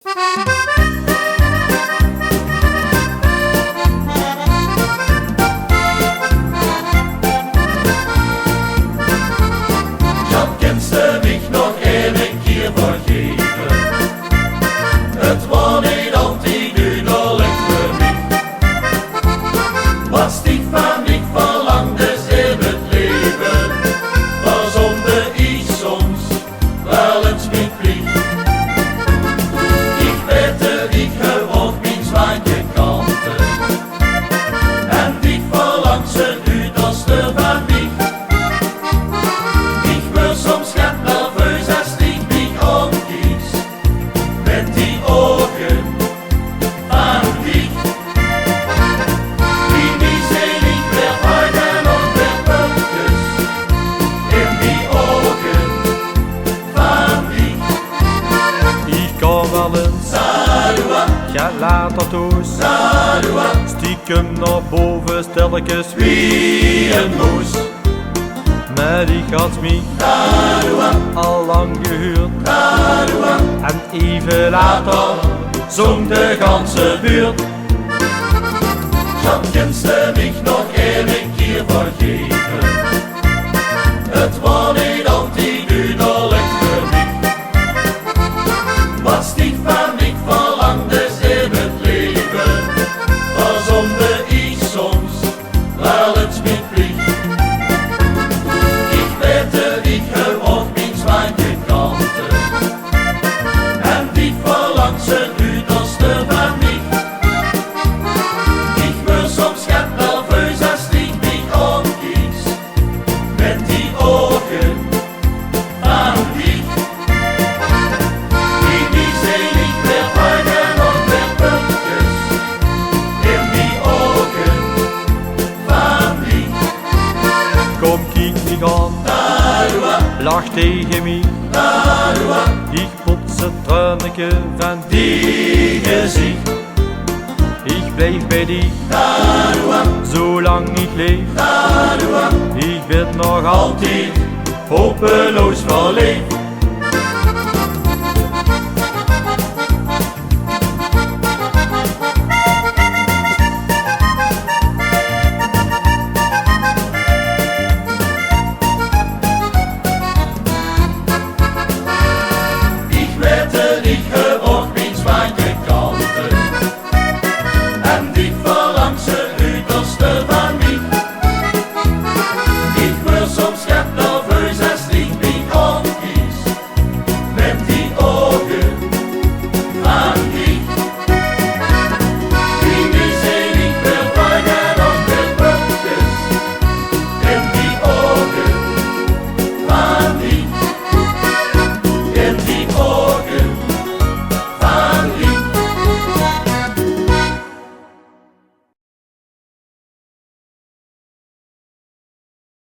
Kannst du mich noch een keer vergeven? Het was niet altijd duidelijk voor mij. Was die van mij verlangde in het leven, verzonde ik soms wel eens mijn plicht. Ik weet ik heb ook mijn zwakke kanten, en die verlangt ze uiterste van mij. Soms gaat nerveus als ik mich omkies, met die ogen van dich. Die mij selig weer buigen op de puntjes, in die ogen van dich. Ik kan wel eens, ga later toes, stiekem naar boven stelkens wie een moes. Maar ik had mij al lang gehuurd, en even later zong de ganse buurt. Kannst du mich nog een keer vergeven? Het was niet altijd duidelijk voor mij. Was die van mij verlangde in het leven, verzonde ik soms wel eens mijn plicht. Ik heb ook mijn zwakke kanten, en die verlangt ze uiterste van mij. Ik word soms gaat nerveus als ik mich omkies, met die ogen van dich. Die mij selig weer buigen op de puntjes, in die ogen van dich. Kom kijk mich aan, lach tegen mij, ik pots het tranneke van die gezicht. Ik blijf bij die, zolang ik leef. Ik ben nog altijd hopeloos verliefd.